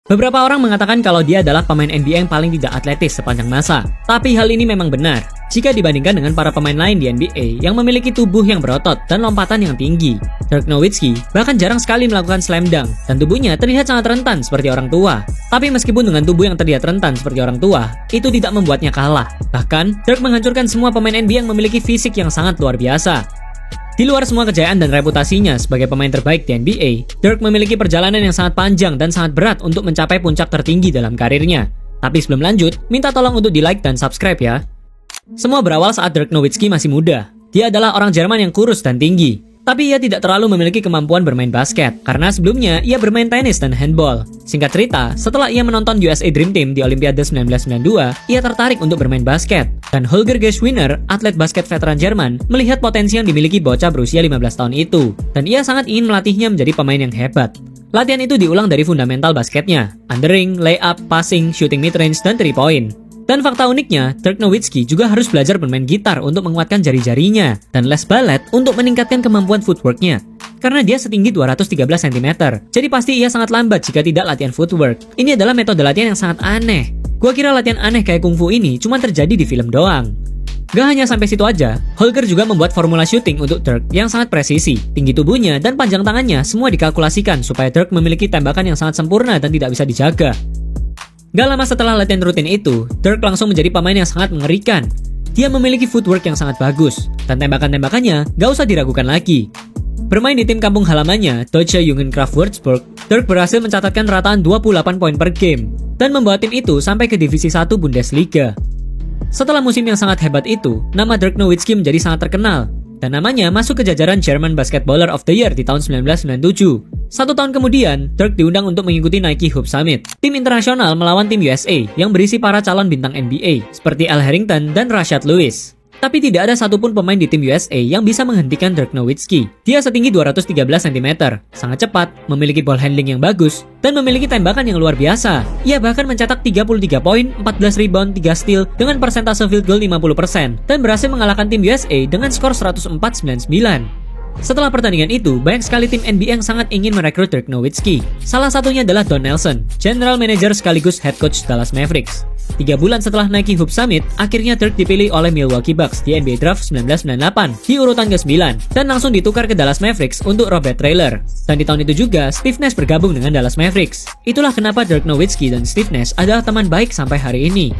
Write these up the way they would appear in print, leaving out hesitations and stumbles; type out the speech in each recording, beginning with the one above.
Beberapa orang mengatakan kalau dia adalah pemain NBA yang paling tidak atletis sepanjang masa. Tapi hal ini memang benar jika dibandingkan dengan para pemain lain di NBA yang memiliki tubuh yang berotot dan lompatan yang tinggi. Dirk Nowitzki bahkan jarang sekali melakukan slam dunk dan tubuhnya terlihat sangat rentan seperti orang tua. Tapi meskipun dengan tubuh yang terlihat rentan seperti orang tua, itu tidak membuatnya kalah. Bahkan, Dirk menghancurkan semua pemain NBA yang memiliki fisik yang sangat luar biasa. Di luar semua kejayaan dan reputasinya sebagai pemain terbaik di NBA, Dirk memiliki perjalanan yang sangat panjang dan sangat berat untuk mencapai puncak tertinggi dalam karirnya. Tapi sebelum lanjut, minta tolong untuk di-like dan subscribe ya. Semua berawal saat Dirk Nowitzki masih muda. Dia adalah orang Jerman yang kurus dan tinggi. Tapi ia tidak terlalu memiliki kemampuan bermain basket, karena sebelumnya ia bermain tenis dan handball. Singkat cerita, setelah ia menonton USA Dream Team di Olimpiade 1992, ia tertarik untuk bermain basket. Dan Holger Geschwiner, atlet basket veteran Jerman, melihat potensi yang dimiliki bocah berusia 15 tahun itu. Dan ia sangat ingin melatihnya menjadi pemain yang hebat. Latihan itu diulang dari fundamental basketnya, undering, layup, passing, shooting mid-range, dan 3-point. Dan fakta uniknya, Dirk Nowitzki juga harus belajar bermain gitar untuk menguatkan jari-jarinya dan les balet untuk meningkatkan kemampuan footworknya. Karena dia setinggi 213 cm, jadi pasti ia sangat lambat jika tidak latihan footwork. Ini adalah metode latihan yang sangat aneh. Gua kira latihan aneh kayak kungfu ini cuma terjadi di film doang. Gak hanya sampai situ aja, Holger juga membuat formula shooting untuk Dirk yang sangat presisi. Tinggi tubuhnya dan panjang tangannya semua dikalkulasikan supaya Dirk memiliki tembakan yang sangat sempurna dan tidak bisa dijaga. Gak lama setelah latihan rutin itu, Dirk langsung menjadi pemain yang sangat mengerikan. Dia memiliki footwork yang sangat bagus, dan tembakan-tembakannya gak usah diragukan lagi. Bermain di tim kampung halamannya, Deutsche Jugendkraft Würzburg, Dirk berhasil mencatatkan rataan 28 poin per game, dan membawa tim itu sampai ke Divisi 1 Bundesliga. Setelah musim yang sangat hebat itu, nama Dirk Nowitzki menjadi sangat terkenal, dan namanya masuk ke jajaran German Basketballer of the Year di tahun 1997. 1 tahun kemudian, Dirk diundang untuk mengikuti Nike Hoop Summit, tim internasional melawan tim USA yang berisi para calon bintang NBA seperti Al Harrington dan Rashard Lewis. Tapi tidak ada satupun pemain di tim USA yang bisa menghentikan Dirk Nowitzki. Dia setinggi 213 cm, sangat cepat, memiliki ball handling yang bagus, dan memiliki tembakan yang luar biasa. Ia bahkan mencetak 33 poin, 14 rebound, 3 steal dengan persentase field goal 50% dan berhasil mengalahkan tim USA dengan skor 104-99. Setelah pertandingan itu, banyak sekali tim NBA yang sangat ingin merekrut Dirk Nowitzki. Salah satunya adalah Don Nelson, General Manager sekaligus Head Coach Dallas Mavericks. 3 bulan setelah Nike Hoop Summit, akhirnya Dirk dipilih oleh Milwaukee Bucks di NBA Draft 1998 di urutan ke-9 dan langsung ditukar ke Dallas Mavericks untuk Robert Traylor. Dan di tahun itu juga, Steve Nash bergabung dengan Dallas Mavericks. Itulah kenapa Dirk Nowitzki dan Steve Nash adalah teman baik sampai hari ini.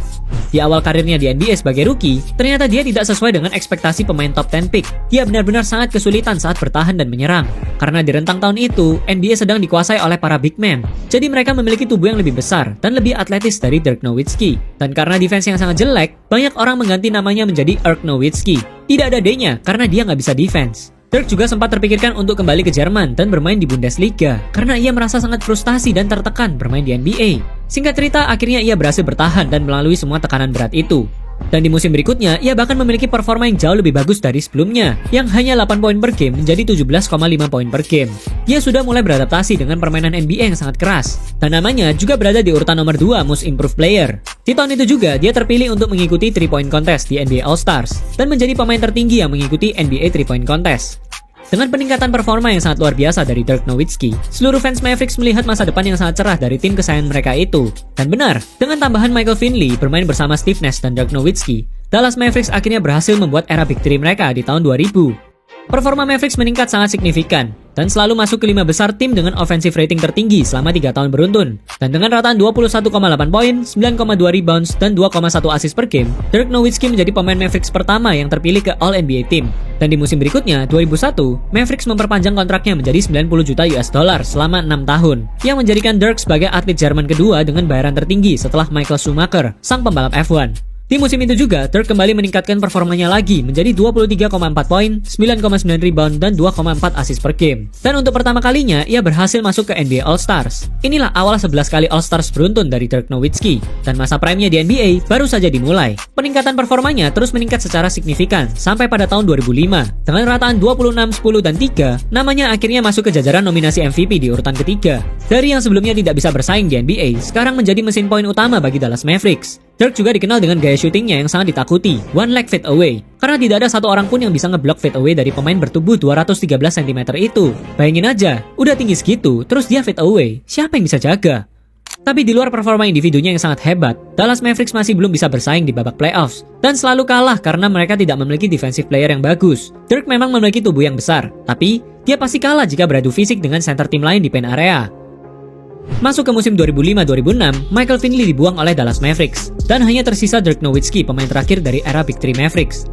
Di awal karirnya di NBA sebagai rookie, ternyata dia tidak sesuai dengan ekspektasi pemain top 10 pick. Dia benar-benar sangat kesulitan saat bertahan dan menyerang. Karena di rentang tahun itu, NBA sedang dikuasai oleh para big man. Jadi mereka memiliki tubuh yang lebih besar dan lebih atletis dari Dirk Nowitzki. Dan karena defense yang sangat jelek, banyak orang mengganti namanya menjadi Dirk Nowitzki. Tidak ada D-nya karena dia nggak bisa defense. Dirk juga sempat terpikirkan untuk kembali ke Jerman dan bermain di Bundesliga karena ia merasa sangat frustasi dan tertekan bermain di NBA. Singkat cerita, akhirnya ia berhasil bertahan dan melalui semua tekanan berat itu. Dan di musim berikutnya, ia bahkan memiliki performa yang jauh lebih bagus dari sebelumnya, yang hanya 8 poin per game menjadi 17,5 poin per game. Dia sudah mulai beradaptasi dengan permainan NBA yang sangat keras, dan namanya juga berada di urutan nomor 2 Most Improved Player. Di tahun itu juga, dia terpilih untuk mengikuti 3-point contest di NBA All-Stars, dan menjadi pemain tertinggi yang mengikuti NBA 3-point contest. Dengan peningkatan performa yang sangat luar biasa dari Dirk Nowitzki, seluruh fans Mavericks melihat masa depan yang sangat cerah dari tim kesayangan mereka itu. Dan benar, dengan tambahan Michael Finley bermain bersama Steve Nash dan Dirk Nowitzki, Dallas Mavericks akhirnya berhasil membuat era Big 3 mereka di tahun 2000. Performa Mavericks meningkat sangat signifikan, dan selalu masuk ke 5 besar tim dengan offensive rating tertinggi selama 3 tahun beruntun. Dan dengan rataan 21,8 poin, 9,2 rebounds, dan 2,1 assist per game, Dirk Nowitzki menjadi pemain Mavericks pertama yang terpilih ke All-NBA Team. Dan di musim berikutnya, 2001, Mavericks memperpanjang kontraknya menjadi 90 juta US dollar selama 6 tahun, yang menjadikan Dirk sebagai atlet Jerman kedua dengan bayaran tertinggi setelah Michael Schumacher, sang pembalap F1. Di musim itu juga, Dirk kembali meningkatkan performanya lagi menjadi 23,4 poin, 9,9 rebound, dan 2,4 assist per game. Dan untuk pertama kalinya, ia berhasil masuk ke NBA All-Stars. Inilah awal 11 kali All-Stars beruntun dari Dirk Nowitzki, dan masa prime-nya di NBA baru saja dimulai. Peningkatan performanya terus meningkat secara signifikan sampai pada tahun 2005. Dengan rataan 26, 10, dan 3, namanya akhirnya masuk ke jajaran nominasi MVP di urutan ketiga. Dari yang sebelumnya tidak bisa bersaing di NBA, sekarang menjadi mesin poin utama bagi Dallas Mavericks. Dirk juga dikenal dengan gaya syutingnya yang sangat ditakuti, one leg fade away. Karena tidak ada satu orang pun yang bisa ngeblok fade away dari pemain bertubuh 213 cm itu. Bayangin aja, udah tinggi segitu, terus dia fade away. Siapa yang bisa jaga? Tapi di luar performa individunya yang sangat hebat, Dallas Mavericks masih belum bisa bersaing di babak playoffs dan selalu kalah karena mereka tidak memiliki defensive player yang bagus. Dirk memang memiliki tubuh yang besar, tapi dia pasti kalah jika beradu fisik dengan center tim lain di paint area. Masuk ke musim 2005-2006, Michael Finley dibuang oleh Dallas Mavericks dan hanya tersisa Dirk Nowitzki, pemain terakhir dari era Big Three Mavericks.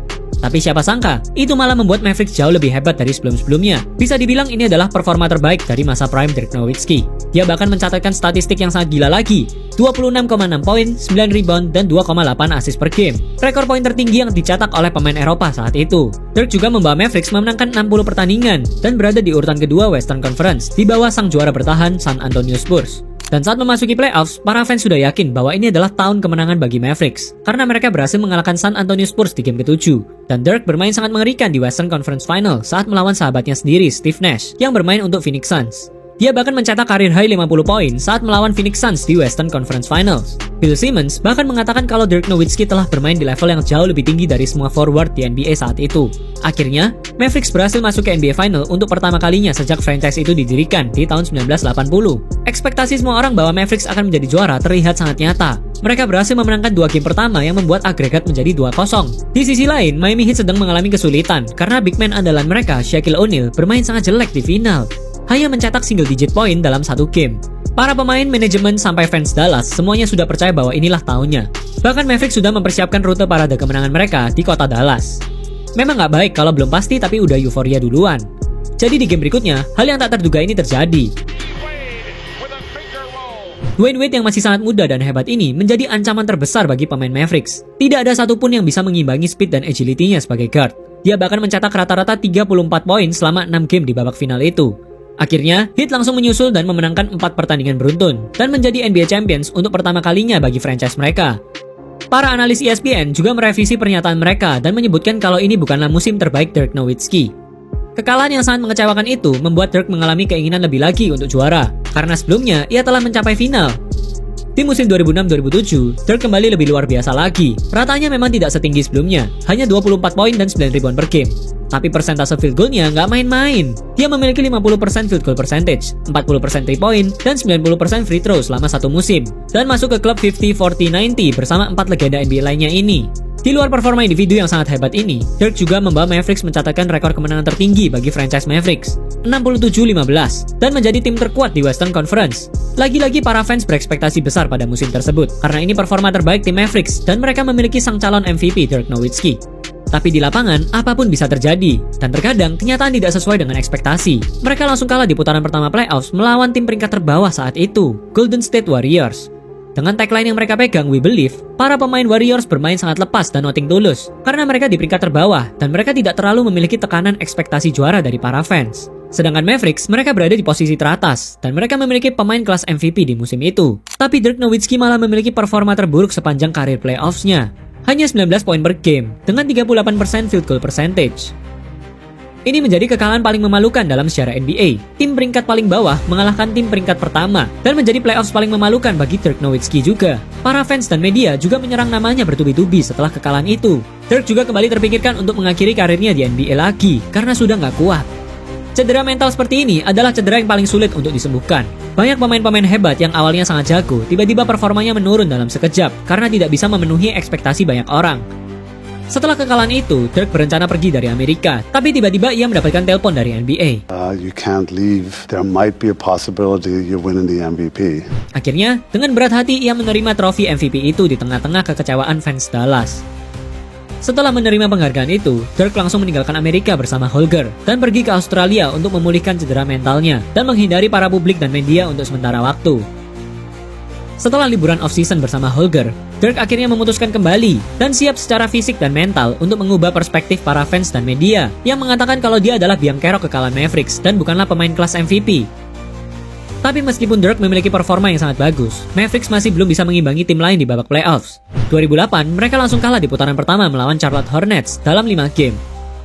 Tapi siapa sangka, itu malah membuat Mavericks jauh lebih hebat dari sebelum-sebelumnya. Bisa dibilang ini adalah performa terbaik dari masa prime Dirk Nowitzki. Dia bahkan mencatatkan statistik yang sangat gila lagi, 26,6 poin, 9 rebound, dan 2,8 assist per game. Rekor poin tertinggi yang dicetak oleh pemain Eropa saat itu. Dirk juga membawa Mavericks memenangkan 60 pertandingan dan berada di urutan kedua Western Conference di bawah sang juara bertahan San Antonio Spurs. Dan saat memasuki playoffs, para fans sudah yakin bahwa ini adalah tahun kemenangan bagi Mavericks karena mereka berhasil mengalahkan San Antonio Spurs di game ke-7. Dan Dirk bermain sangat mengerikan di Western Conference Final saat melawan sahabatnya sendiri, Steve Nash, yang bermain untuk Phoenix Suns. Dia bahkan mencetak karir high 50 poin saat melawan Phoenix Suns di Western Conference Finals. Bill Simmons bahkan mengatakan kalau Dirk Nowitzki telah bermain di level yang jauh lebih tinggi dari semua forward di NBA saat itu. Akhirnya, Mavericks berhasil masuk ke NBA Final untuk pertama kalinya sejak franchise itu didirikan di tahun 1980. Ekspektasi semua orang bahwa Mavericks akan menjadi juara terlihat sangat nyata. Mereka berhasil memenangkan 2 game pertama yang membuat agregat menjadi 2-0. Di sisi lain, Miami Heat sedang mengalami kesulitan karena big man andalan mereka, Shaquille O'Neal, bermain sangat jelek di final. Hanya mencetak single digit poin dalam satu game. Para pemain, manajemen, sampai fans Dallas semuanya sudah percaya bahwa inilah tahunnya. Bahkan Mavericks sudah mempersiapkan rute parade kemenangan mereka di kota Dallas. Memang nggak baik kalau belum pasti tapi udah euforia duluan. Jadi di game berikutnya, hal yang tak terduga ini terjadi. Dwayne Wade yang masih sangat muda dan hebat ini menjadi ancaman terbesar bagi pemain Mavericks. Tidak ada satupun yang bisa mengimbangi speed dan agility-nya sebagai guard. Dia bahkan mencetak rata-rata 34 poin selama 6 game di babak final itu. Akhirnya, Heat langsung menyusul dan memenangkan 4 pertandingan beruntun dan menjadi NBA Champions untuk pertama kalinya bagi franchise mereka. Para analis ESPN juga merevisi pernyataan mereka dan menyebutkan kalau ini bukanlah musim terbaik Dirk Nowitzki. Kekalahan yang sangat mengecewakan itu membuat Dirk mengalami keinginan lebih lagi untuk juara, karena sebelumnya ia telah mencapai final. Di musim 2006-2007, Dirk kembali lebih luar biasa lagi. Ratanya memang tidak setinggi sebelumnya, hanya 24 poin dan 9 rebound per game. Tapi persentase field goal-nya nggak main-main. Dia memiliki 50% field goal percentage, 40% 3 point, dan 90% free throw selama satu musim. Dan masuk ke klub 50-40-90 bersama 4 legenda NBA lainnya ini. Di luar performa individu yang sangat hebat ini, Dirk juga membawa Mavericks mencatatkan rekor kemenangan tertinggi bagi franchise Mavericks, 67-15, dan menjadi tim terkuat di Western Conference. Lagi-lagi para fans berekspektasi besar pada musim tersebut, karena ini performa terbaik tim Mavericks dan mereka memiliki sang calon MVP Dirk Nowitzki. Tapi di lapangan, apapun bisa terjadi, dan terkadang kenyataan tidak sesuai dengan ekspektasi. Mereka langsung kalah di putaran pertama playoffs melawan tim peringkat terbawah saat itu, Golden State Warriors. Dengan tagline yang mereka pegang, We Believe, para pemain Warriors bermain sangat lepas dan nothing tulus, karena mereka di peringkat terbawah, dan mereka tidak terlalu memiliki tekanan ekspektasi juara dari para fans. Sedangkan Mavericks, mereka berada di posisi teratas, dan mereka memiliki pemain kelas MVP di musim itu. Tapi Dirk Nowitzki malah memiliki performa terburuk sepanjang karir playoffs-nya. Hanya 19 poin per game, dengan 38% field goal percentage. Ini menjadi kekalahan paling memalukan dalam sejarah NBA. Tim peringkat paling bawah mengalahkan tim peringkat pertama, dan menjadi playoffs paling memalukan bagi Dirk Nowitzki juga. Para fans dan media juga menyerang namanya bertubi-tubi setelah kekalahan itu. Dirk juga kembali terpikirkan untuk mengakhiri karirnya di NBA lagi, karena sudah nggak kuat. Cedera mental seperti ini adalah cedera yang paling sulit untuk disembuhkan. Banyak pemain-pemain hebat yang awalnya sangat jago, tiba-tiba performanya menurun dalam sekejap karena tidak bisa memenuhi ekspektasi banyak orang. Setelah kekalahan itu, Dirk berencana pergi dari Amerika, tapi tiba-tiba ia mendapatkan telepon dari NBA. You can't leave. There might be a possibility you're winning the MVP. Akhirnya, dengan berat hati ia menerima trofi MVP itu di tengah-tengah kekecewaan fans Dallas. Setelah menerima penghargaan itu, Dirk langsung meninggalkan Amerika bersama Holger dan pergi ke Australia untuk memulihkan cedera mentalnya dan menghindari para publik dan media untuk sementara waktu. Setelah liburan off-season bersama Holger, Dirk akhirnya memutuskan kembali dan siap secara fisik dan mental untuk mengubah perspektif para fans dan media yang mengatakan kalau dia adalah biang kerok kekalahan Mavericks dan bukanlah pemain kelas MVP. Tapi meskipun Dirk memiliki performa yang sangat bagus, Mavericks masih belum bisa mengimbangi tim lain di babak playoffs. 2008, mereka langsung kalah di putaran pertama melawan Charlotte Hornets dalam 5 game.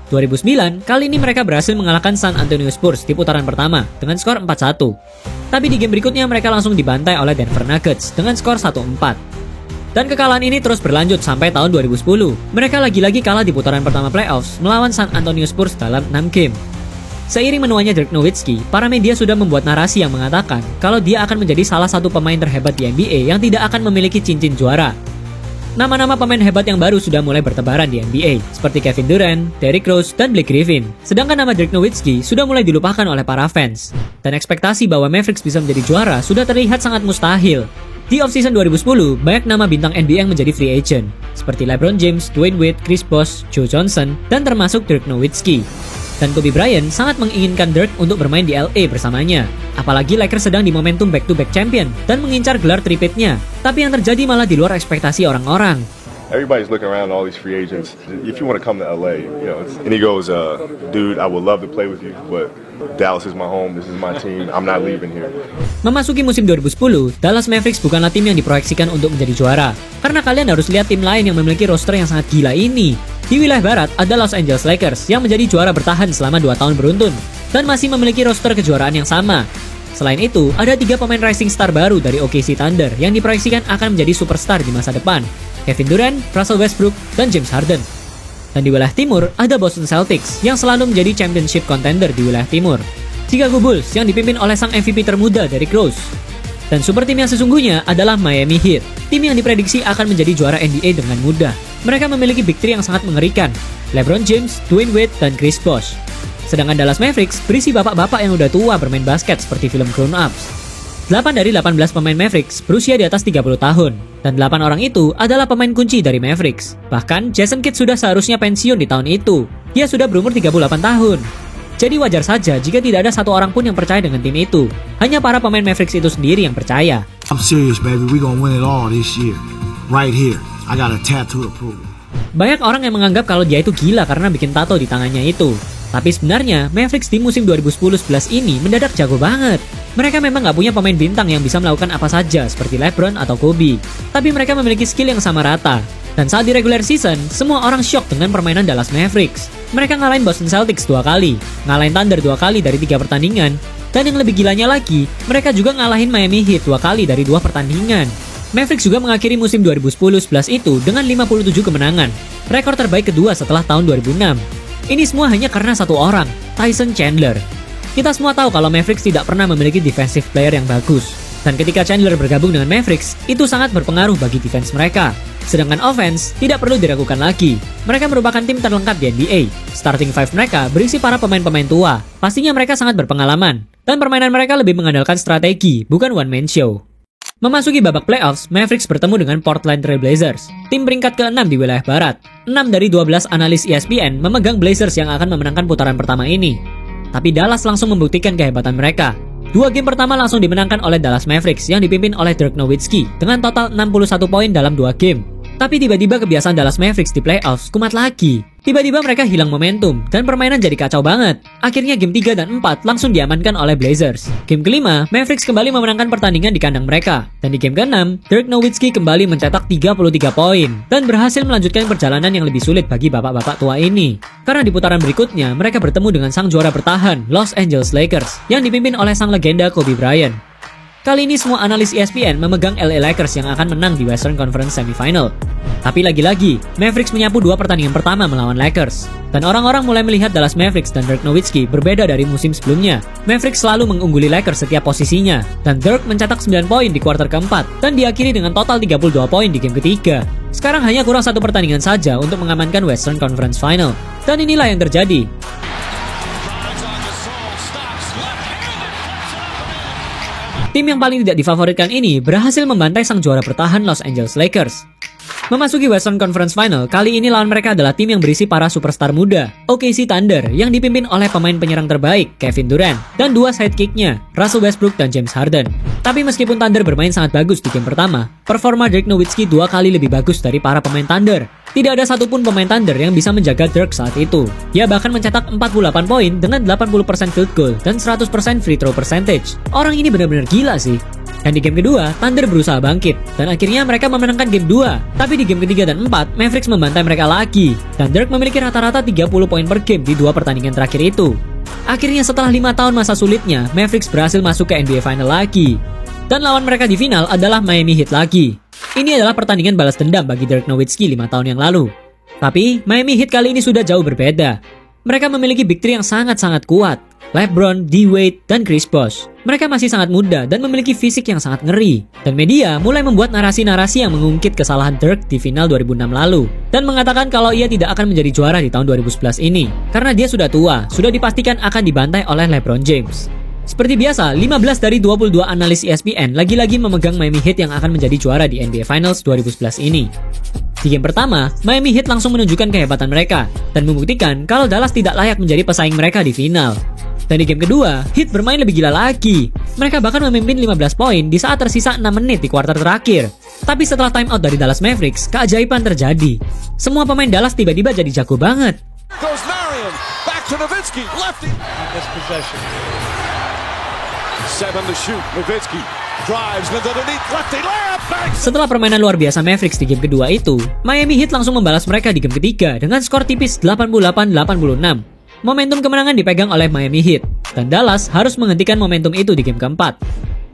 2009, kali ini mereka berhasil mengalahkan San Antonio Spurs di putaran pertama dengan skor 4-1. Tapi di game berikutnya mereka langsung dibantai oleh Denver Nuggets dengan skor 1-4. Dan kekalahan ini terus berlanjut sampai tahun 2010. Mereka lagi-lagi kalah di putaran pertama playoffs melawan San Antonio Spurs dalam 6 game. Seiring menuanya Dirk Nowitzki, para media sudah membuat narasi yang mengatakan kalau dia akan menjadi salah satu pemain terhebat di NBA yang tidak akan memiliki cincin juara. Nama-nama pemain hebat yang baru sudah mulai bertebaran di NBA, seperti Kevin Durant, Derrick Rose, dan Blake Griffin. Sedangkan nama Dirk Nowitzki sudah mulai dilupakan oleh para fans. Dan ekspektasi bahwa Mavericks bisa menjadi juara sudah terlihat sangat mustahil. Di offseason 2010, banyak nama bintang NBA yang menjadi free agent, seperti LeBron James, Dwayne Wade, Chris Bosh, Joe Johnson, dan termasuk Dirk Nowitzki. Dan Kobe Bryant sangat menginginkan Dirk untuk bermain di LA bersamanya. Apalagi Lakers sedang di momentum back-to-back champion dan mengincar gelar tripitnya. Tapi yang terjadi malah di luar ekspektasi orang-orang. Everybody's looking around all these free agents. If you want to come to LA, and he goes, dude, I would love to play with you, but Dallas is my home, this is my team, I'm not leaving here. Memasuki musim 2010, Dallas Mavericks bukanlah tim yang diproyeksikan untuk menjadi juara. Karena kalian harus lihat tim lain yang memiliki roster yang sangat gila ini. Di wilayah barat ada Los Angeles Lakers yang menjadi juara bertahan selama 2 tahun beruntun dan masih memiliki roster kejuaraan yang sama. Selain itu, ada 3 pemain rising star baru dari OKC Thunder yang diproyeksikan akan menjadi superstar di masa depan. Kevin Durant, Russell Westbrook, dan James Harden. Dan di wilayah timur, ada Boston Celtics yang selalu menjadi championship contender di wilayah timur. Chicago Bulls yang dipimpin oleh sang MVP termuda Derrick Rose. Dan super tim yang sesungguhnya adalah Miami Heat, tim yang diprediksi akan menjadi juara NBA dengan mudah. Mereka memiliki big three yang sangat mengerikan, LeBron James, Dwayne Wade, dan Chris Bosh. Sedangkan Dallas Mavericks berisi bapak-bapak yang udah tua bermain basket seperti film Grown Ups. 8 dari 18 pemain Mavericks berusia di atas 30 tahun, dan 8 orang itu adalah pemain kunci dari Mavericks. Bahkan, Jason Kidd sudah seharusnya pensiun di tahun itu. Dia sudah berumur 38 tahun. Jadi wajar saja jika tidak ada satu orang pun yang percaya dengan tim itu. Hanya para pemain Mavericks itu sendiri yang percaya. I'm serious, baby. We gonna win it all this year. Right here. I got a tattoo to prove it. Banyak orang yang menganggap kalau dia itu gila karena bikin tato di tangannya itu. Tapi sebenarnya, Mavericks di musim 2010-11 ini mendadak jago banget. Mereka memang nggak punya pemain bintang yang bisa melakukan apa saja seperti LeBron atau Kobe. Tapi mereka memiliki skill yang sama rata. Dan saat di regular season, semua orang shock dengan permainan Dallas Mavericks. Mereka ngalahin Boston Celtics 2 kali, ngalahin Thunder 2 kali dari 3 pertandingan, dan yang lebih gilanya lagi, mereka juga ngalahin Miami Heat 2 kali dari 2 pertandingan. Mavericks juga mengakhiri musim 2010-11 itu dengan 57 kemenangan, rekor terbaik kedua setelah tahun 2006. Ini semua hanya karena satu orang, Tyson Chandler. Kita semua tahu kalau Mavericks tidak pernah memiliki defensive player yang bagus. Dan ketika Chandler bergabung dengan Mavericks, itu sangat berpengaruh bagi defense mereka. Sedangkan offense tidak perlu diragukan lagi. Mereka merupakan tim terlengkap di NBA. Starting five mereka berisi para pemain-pemain tua. Pastinya mereka sangat berpengalaman. Dan permainan mereka lebih mengandalkan strategi, bukan one-man show. Memasuki babak playoffs, Mavericks bertemu dengan Portland Trail Blazers, tim peringkat ke-6 di wilayah barat. 6 dari 12 analis ESPN memegang Blazers yang akan memenangkan putaran pertama ini. Tapi Dallas langsung membuktikan kehebatan mereka. 2 game pertama langsung dimenangkan oleh Dallas Mavericks yang dipimpin oleh Dirk Nowitzki dengan total 61 poin dalam 2 game. Tapi tiba-tiba kebiasaan Dallas Mavericks di playoffs kumat lagi. Tiba-tiba mereka hilang momentum dan permainan jadi kacau banget. Akhirnya game 3 dan 4 langsung diamankan oleh Blazers. Game kelima, Mavericks kembali memenangkan pertandingan di kandang mereka. Dan di game ke-6, Dirk Nowitzki kembali mencetak 33 poin dan berhasil melanjutkan perjalanan yang lebih sulit bagi bapak-bapak tua ini. Karena di putaran berikutnya, mereka bertemu dengan sang juara bertahan, Los Angeles Lakers, yang dipimpin oleh sang legenda Kobe Bryant. Kali ini semua analis ESPN memegang LA Lakers yang akan menang di Western Conference Semifinal. Tapi lagi-lagi, Mavericks menyapu 2 pertandingan pertama melawan Lakers. Dan orang-orang mulai melihat Dallas Mavericks dan Dirk Nowitzki berbeda dari musim sebelumnya. Mavericks selalu mengungguli Lakers setiap posisinya. Dan Dirk mencetak 9 poin di kuarter keempat dan diakhiri dengan total 32 poin di game ketiga. Sekarang hanya kurang 1 pertandingan saja untuk mengamankan Western Conference Final. Dan inilah yang terjadi. Tim yang paling tidak difavoritkan ini berhasil membantai sang juara bertahan Los Angeles Lakers. Memasuki Western Conference Final, kali ini lawan mereka adalah tim yang berisi para superstar muda, OKC Thunder, yang dipimpin oleh pemain penyerang terbaik, Kevin Durant, dan 2 sidekicknya, Russell Westbrook dan James Harden. Tapi meskipun Thunder bermain sangat bagus di game pertama, performa Dirk Nowitzki 2 kali lebih bagus dari para pemain Thunder. Tidak ada satupun pemain Thunder yang bisa menjaga Dirk saat itu. Dia bahkan mencetak 48 poin dengan 80% field goal dan 100% free throw percentage. Orang ini benar-benar gila sih. Dan di game kedua, Thunder berusaha bangkit. Dan akhirnya mereka memenangkan game 2. Tapi di game ketiga dan 4, Mavericks membantai mereka lagi. Dan Dirk memiliki rata-rata 30 poin per game di 2 pertandingan terakhir itu. Akhirnya setelah 5 tahun masa sulitnya, Mavericks berhasil masuk ke NBA Final lagi. Dan lawan mereka di final adalah Miami Heat lagi. Ini adalah pertandingan balas dendam bagi Dirk Nowitzki 5 tahun yang lalu. Tapi Miami Heat kali ini sudah jauh berbeda. Mereka memiliki big three yang sangat-sangat kuat. LeBron, D-Wade, dan Chris Bosh. Mereka masih sangat muda dan memiliki fisik yang sangat ngeri. Dan media mulai membuat narasi-narasi yang mengungkit kesalahan Dirk di final 2006 lalu. Dan mengatakan kalau ia tidak akan menjadi juara di tahun 2011 ini. Karena dia sudah tua, sudah dipastikan akan dibantai oleh LeBron James. Seperti biasa, 15 dari 22 analis ESPN lagi-lagi memegang Miami Heat yang akan menjadi juara di NBA Finals 2011 ini. Di game pertama, Miami Heat langsung menunjukkan kehebatan mereka dan membuktikan kalau Dallas tidak layak menjadi pesaing mereka di final. Dan di game kedua, Heat bermain lebih gila lagi. Mereka bahkan memimpin 15 poin di saat tersisa 6 menit di kuarter terakhir. Tapi setelah time out dari Dallas Mavericks, keajaiban terjadi. Semua pemain Dallas tiba-tiba jadi jago banget. Goes Marion, back to Nowitzki, lefty. This possession. 7 to shoot, Nowitzki drives underneath, lefty layup, banks. Setelah permainan luar biasa Mavericks di game kedua itu, Miami Heat langsung membalas mereka di game ketiga dengan skor tipis 88-86. Momentum kemenangan dipegang oleh Miami Heat, dan Dallas harus menghentikan momentum itu di game keempat.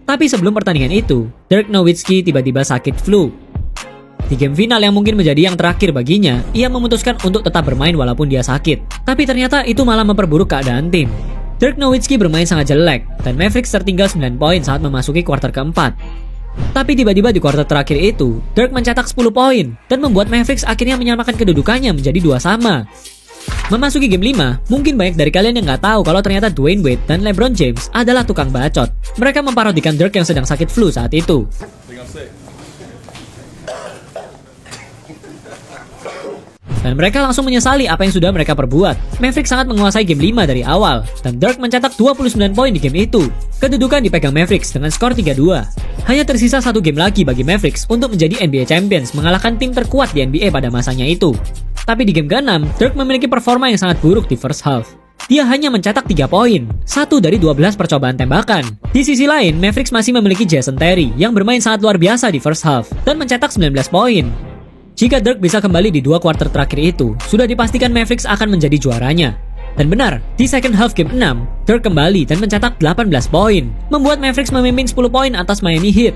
Tapi sebelum pertandingan itu, Dirk Nowitzki tiba-tiba sakit flu. Di game final yang mungkin menjadi yang terakhir baginya, ia memutuskan untuk tetap bermain walaupun dia sakit. Tapi ternyata itu malah memperburuk keadaan tim. Dirk Nowitzki bermain sangat jelek, dan Mavericks tertinggal 9 poin saat memasuki kuarter keempat. Tapi tiba-tiba di kuarter terakhir itu, Dirk mencetak 10 poin, dan membuat Mavericks akhirnya menyamakan kedudukannya menjadi 2-2. Memasuki game 5, mungkin banyak dari kalian yang nggak tahu kalau ternyata Dwayne Wade dan LeBron James adalah tukang bacot. Mereka memparodikan Dirk yang sedang sakit flu saat itu. Dan mereka langsung menyesali apa yang sudah mereka perbuat. Mavericks sangat menguasai game 5 dari awal, dan Dirk mencetak 29 poin di game itu. Kedudukan dipegang Mavericks dengan skor 3-2. Hanya tersisa 1 game lagi bagi Mavericks untuk menjadi NBA Champions, mengalahkan tim terkuat di NBA pada masanya itu. Tapi di game ke-6, Dirk memiliki performa yang sangat buruk di first half. Dia hanya mencetak 3 poin, 1 dari 12 percobaan tembakan. Di sisi lain, Mavericks masih memiliki Jason Terry yang bermain sangat luar biasa di first half dan mencetak 19 poin. Jika Dirk bisa kembali di 2 kuarter terakhir itu, sudah dipastikan Mavericks akan menjadi juaranya. Dan benar, di second half game 6, Dirk kembali dan mencetak 18 poin, membuat Mavericks memimpin 10 poin atas Miami Heat.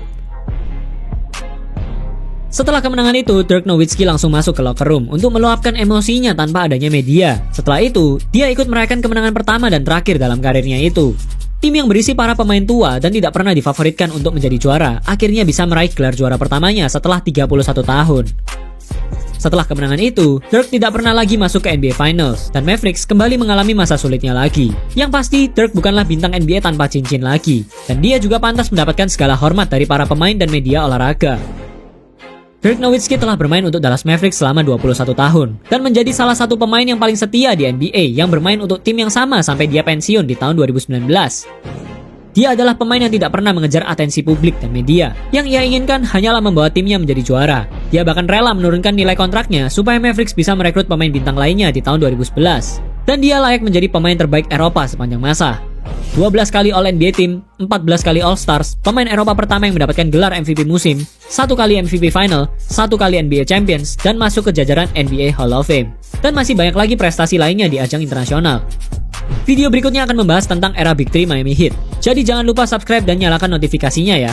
Setelah kemenangan itu, Dirk Nowitzki langsung masuk ke locker room untuk meluapkan emosinya tanpa adanya media. Setelah itu, dia ikut merayakan kemenangan pertama dan terakhir dalam karirnya itu. Tim yang berisi para pemain tua dan tidak pernah difavoritkan untuk menjadi juara, akhirnya bisa meraih gelar juara pertamanya setelah 31 tahun. Setelah kemenangan itu, Dirk tidak pernah lagi masuk ke NBA Finals, dan Mavericks kembali mengalami masa sulitnya lagi. Yang pasti, Dirk bukanlah bintang NBA tanpa cincin lagi, dan dia juga pantas mendapatkan segala hormat dari para pemain dan media olahraga. Dirk Nowitzki telah bermain untuk Dallas Mavericks selama 21 tahun dan menjadi salah satu pemain yang paling setia di NBA yang bermain untuk tim yang sama sampai dia pensiun di tahun 2019. Dia adalah pemain yang tidak pernah mengejar atensi publik dan media. Yang ia inginkan hanyalah membawa timnya menjadi juara. Dia bahkan rela menurunkan nilai kontraknya supaya Mavericks bisa merekrut pemain bintang lainnya di tahun 2011. Dan dia layak menjadi pemain terbaik Eropa sepanjang masa. 12 kali All-NBA Team, 14 kali All-Stars, pemain Eropa pertama yang mendapatkan gelar MVP musim, 1 kali MVP Final, 1 kali NBA Champions, dan masuk ke jajaran NBA Hall of Fame. Dan masih banyak lagi prestasi lainnya di ajang internasional. Video berikutnya akan membahas tentang era Big 3 Miami Heat. Jadi jangan lupa subscribe dan nyalakan notifikasinya ya.